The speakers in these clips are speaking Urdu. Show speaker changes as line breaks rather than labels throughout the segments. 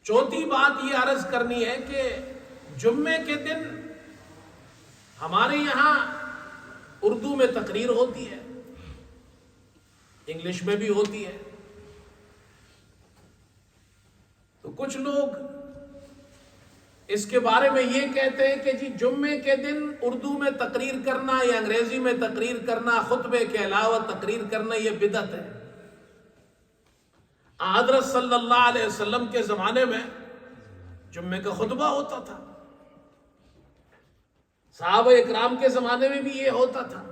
چوتھی بات یہ عرض کرنی ہے کہ جمعے کے دن ہمارے یہاں اردو میں تقریر ہوتی ہے، انگلش میں بھی ہوتی ہے، تو کچھ لوگ اس کے بارے میں یہ کہتے ہیں کہ جی جمعے کے دن اردو میں تقریر کرنا یا انگریزی میں تقریر کرنا، خطبے کے علاوہ تقریر کرنا، یہ بدعت ہے۔ حضرت صلی اللہ علیہ وسلم کے زمانے میں جمعے کا خطبہ ہوتا تھا، صحابہ اکرام کے زمانے میں بھی یہ ہوتا تھا۔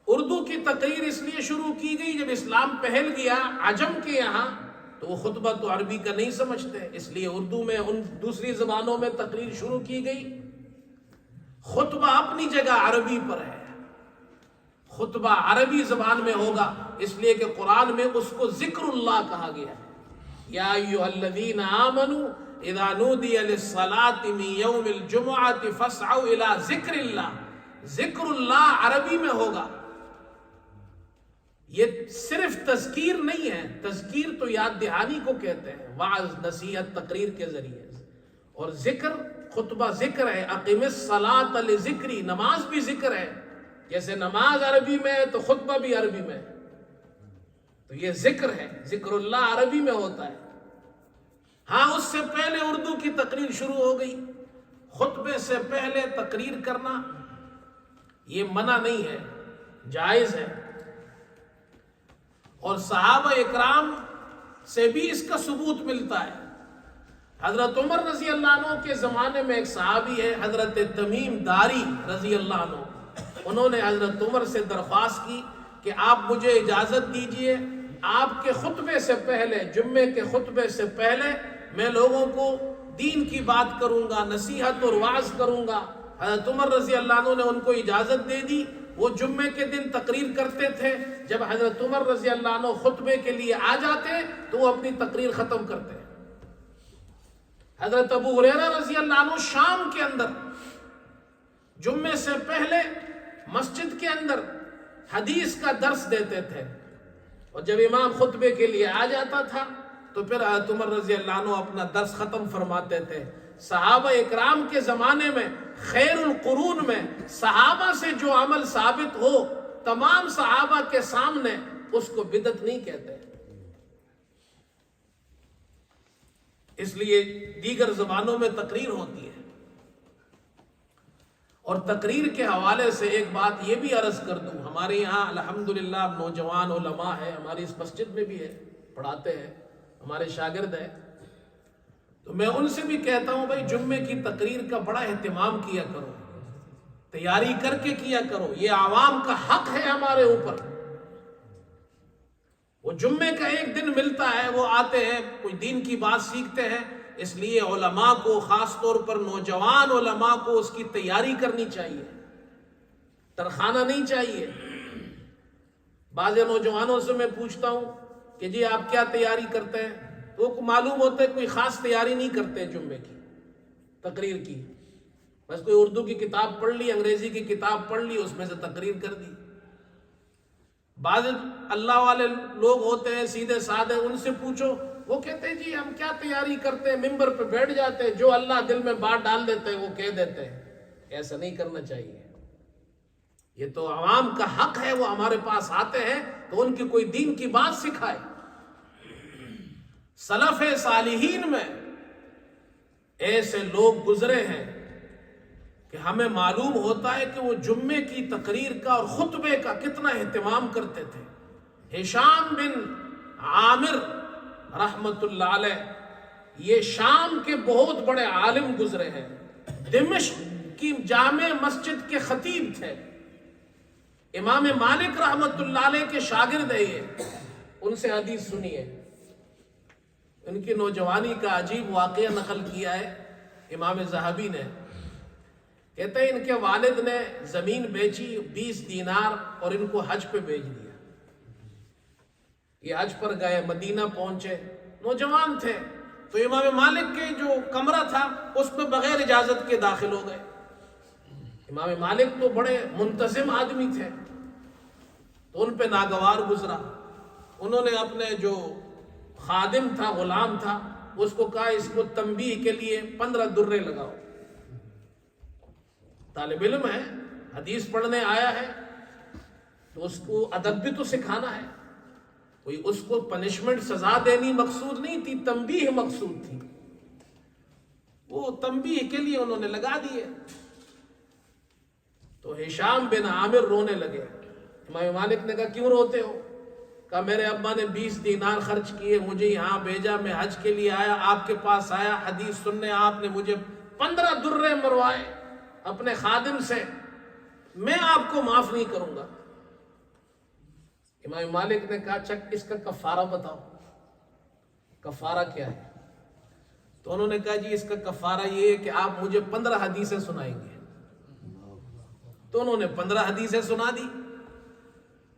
اردو کی تقریر اس لیے شروع کی گئی، جب اسلام پھیل گیا عجم کے یہاں تو وہ خطبہ تو عربی کا نہیں سمجھتے، اس لیے اردو میں ان دوسری زبانوں میں تقریر شروع کی گئی۔ خطبہ اپنی جگہ عربی پر ہے، خطبہ عربی زبان میں ہوگا، اس لیے کہ قرآن میں اس کو ذکر اللہ کہا گیا ہے۔ یا ایھا الذین آمنوا اذا نودی للصلاة من یوم الجمعۃ فاسعوا الی ذکر اللہ، ذکر اللہ عربی میں ہوگا۔ یہ صرف تذکیر نہیں ہے، تذکیر تو یاد دہانی کو کہتے ہیں، وعظ نصیحت تقریر کے ذریعے، اور ذکر خطبہ ذکر ہے۔ اقم الصلاۃ لذکری، نماز بھی ذکر ہے، جیسے نماز عربی میں ہے تو خطبہ بھی عربی میں ہے، تو یہ ذکر ہے، ذکر اللہ عربی میں ہوتا ہے۔ ہاں اس سے پہلے اردو کی تقریر شروع ہو گئی، خطبے سے پہلے تقریر کرنا یہ منع نہیں ہے، جائز ہے، اور صحابہ اکرام سے بھی اس کا ثبوت ملتا ہے۔ حضرت عمر رضی اللہ عنہ کے زمانے میں ایک صحابی ہے حضرت تمیم داری رضی اللہ عنہ، انہوں نے حضرت عمر سے درخواست کی کہ آپ مجھے اجازت دیجئے، آپ کے خطبے سے پہلے، جمعے کے خطبے سے پہلے میں لوگوں کو دین کی بات کروں گا، نصیحت اور وعظ کروں گا۔ حضرت عمر رضی اللہ عنہ نے ان کو اجازت دے دی، وہ جمعے کے دن تقریر کرتے تھے۔ جب حضرت عمر رضی اللہ عنہ خطبے کے لیے آ جاتے تو وہ اپنی تقریر ختم کرتے۔ حضرت ابو ہریرہ رضی اللہ عنہ شام کے اندر جمعے سے پہلے مسجد کے اندر حدیث کا درس دیتے تھے، اور جب امام خطبے کے لیے آ جاتا تھا تو پھر حضرت عمر رضی اللہ عنہ اپنا درس ختم فرماتے تھے۔ صحابہ اکرام کے زمانے میں، خیر القرون میں، صحابہ سے جو عمل ثابت ہو تمام صحابہ کے سامنے اس کو بدعت نہیں کہتے، اس لیے دیگر زبانوں میں تقریر ہوتی ہے۔ اور تقریر کے حوالے سے ایک بات یہ بھی عرض کر دوں، ہمارے یہاں الحمدللہ نوجوان علماء ہے، ہماری اس مسجد میں بھی ہے، پڑھاتے ہیں، ہمارے شاگرد ہیں، تو میں ان سے بھی کہتا ہوں بھائی جمعے کی تقریر کا بڑا اہتمام کیا کرو، تیاری کر کے کیا کرو، یہ عوام کا حق ہے ہمارے اوپر۔ وہ جمعے کا ایک دن ملتا ہے، وہ آتے ہیں، کوئی دین کی بات سیکھتے ہیں، اس لیے علماء کو، خاص طور پر نوجوان علماء کو اس کی تیاری کرنی چاہیے، ترخانہ نہیں چاہیے۔ بعض نوجوانوں سے میں پوچھتا ہوں کہ جی آپ کیا تیاری کرتے ہیں، تو وہ معلوم ہوتا ہے کوئی خاص تیاری نہیں کرتے جمعے کی تقریر کی، بس کوئی اردو کی کتاب پڑھ لی، انگریزی کی کتاب پڑھ لی، اس میں سے تقریر کر دی۔ بعض اللہ والے لوگ ہوتے ہیں سیدھے سادے، ان سے پوچھو، وہ کہتے ہیں جی ہم کیا تیاری کرتے ہیں، ممبر پہ بیٹھ جاتے ہیں، جو اللہ دل میں بات ڈال دیتے ہیں وہ کہہ دیتے ہیں۔ ایسا نہیں کرنا چاہیے، یہ تو عوام کا حق ہے، وہ ہمارے پاس آتے ہیں تو ان کی کوئی دین کی بات سکھائے۔ سلف صالحین میں ایسے لوگ گزرے ہیں کہ ہمیں معلوم ہوتا ہے کہ وہ جمعے کی تقریر کا اور خطبے کا کتنا اہتمام کرتے تھے۔ ہشام بن عامر رحمت اللہ علیہ، یہ شام کے بہت بڑے عالم گزرے ہیں، دمشق کی جامع مسجد کے خطیب تھے، امام مالک رحمت اللہ علیہ کے شاگرد ہیں، یہ ان سے حدیث سنیے۔ ان کی نوجوانی کا عجیب واقعہ نقل کیا ہے امام ذہبی نے، کہتے ہیں ان کے والد نے زمین بیچی 20 دینار اور ان کو حج پہ بھیج دیا۔ یہ حج پر گئے، مدینہ پہنچے، نوجوان تھے، تو امام مالک کے جو کمرہ تھا اس میں بغیر اجازت کے داخل ہو گئے۔ امام مالک تو بڑے منتظم آدمی تھے، تو ان پہ ناگوار گزرا، انہوں نے اپنے جو خادم تھا، غلام تھا، اس کو کہا اس کو تنبیہ کے لیے 15 درے لگاؤ. طالب علم ہے, حدیث پڑھنے آیا ہے, تو اس کو ادب بھی تو سکھانا ہے. کوئی اس کو پنشمنٹ سزا دینی مقصود نہیں تھی, تنبیہ مقصود تھی. وہ تنبیہ کے لیے انہوں نے لگا دیے. تو ہشام بن عامر رونے لگے. امام مالک نے کہا کیوں روتے ہو؟ کہا میرے ابا نے 20 دینار خرچ کیے, مجھے یہاں بھیجا, میں حج کے لیے آیا, آپ کے پاس آیا, حدیث سننے, آپ نے مجھے 15 درے مروائے اپنے خادم سے, میں آپ کو معاف نہیں کروں گا. امام مالک نے کہا اچھا اس کا کفارہ بتاؤ, کفارہ کیا ہے؟ تو انہوں نے کہا جی اس کا کفارہ یہ ہے کہ آپ مجھے 15 حدیثیں سنائیں گے. تو انہوں نے 15 حدیثیں سنا دی.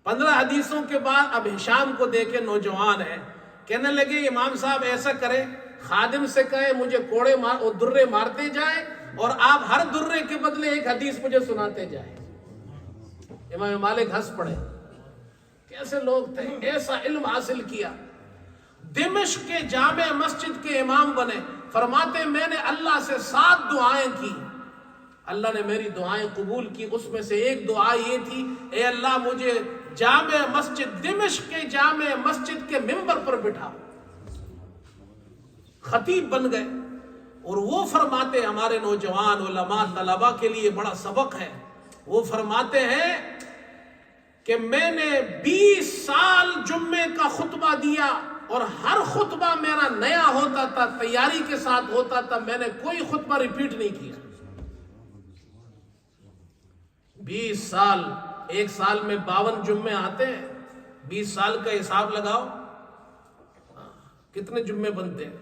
15 حدیثوں کے بعد اب ہشام کو دیکھے نوجوان ہے, کہنے لگے امام صاحب ایسا کریں, خادم سے کہے مجھے کوڑے درے مارتے جائیں اور آپ ہر درے کے بدلے ایک حدیث مجھے سناتے جائیں. امام مالک ہنس پڑے. کیسے لوگ تھے, ایسا علم حاصل کیا. دمشق کے جامع مسجد کے امام بنے. فرماتے میں نے اللہ سے 7 دعائیں کی, اللہ نے میری دعائیں قبول کی. اس میں سے ایک دعا یہ تھی, اے اللہ مجھے جامع مسجد, دمشق کے جامع مسجد کے منبر پر بٹھا. خطیب بن گئے. اور وہ فرماتے, ہمارے نوجوان علماء طلباء کے لیے بڑا سبق ہے, وہ فرماتے ہیں کہ میں نے 20 سال جمعے کا خطبہ دیا اور ہر خطبہ میرا نیا ہوتا تھا, تیاری کے ساتھ ہوتا تھا, میں نے کوئی خطبہ ریپیٹ نہیں کیا. 20 سال, ایک سال میں 52 جمعے آتے ہیں, 20 سال کا حساب لگاؤ کتنے جمعے بنتے ہیں.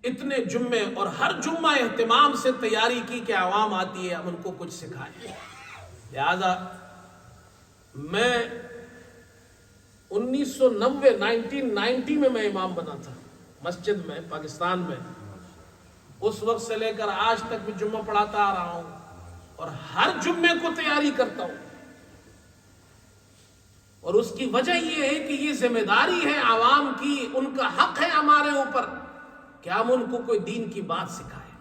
اتنے جمعے, اور ہر جمعہ اہتمام سے تیاری کی کہ عوام آتی ہے, ہم ان کو کچھ سکھائیں. لہذا میں 1990 میں امام بنا تھا مسجد میں پاکستان میں. اس وقت سے لے کر آج تک بھی جمعہ پڑھاتا آ رہا ہوں اور ہر جمعے کو تیاری کرتا ہوں. اور اس کی وجہ یہ ہے کہ یہ ذمہ داری ہے عوام کی, ان کا حق ہے ہمارے اوپر کہ ہم ان کو کوئی دین کی بات سکھائیں.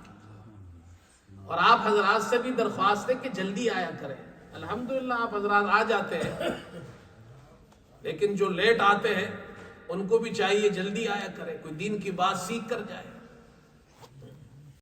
اور آپ حضرات سے بھی درخواست ہے کہ جلدی آیا کریں. الحمدللہ آپ حضرات آ جاتے ہیں, لیکن جو لیٹ آتے ہیں ان کو بھی چاہیے جلدی آیا کریں, کوئی دین کی بات سیکھ کر جائے.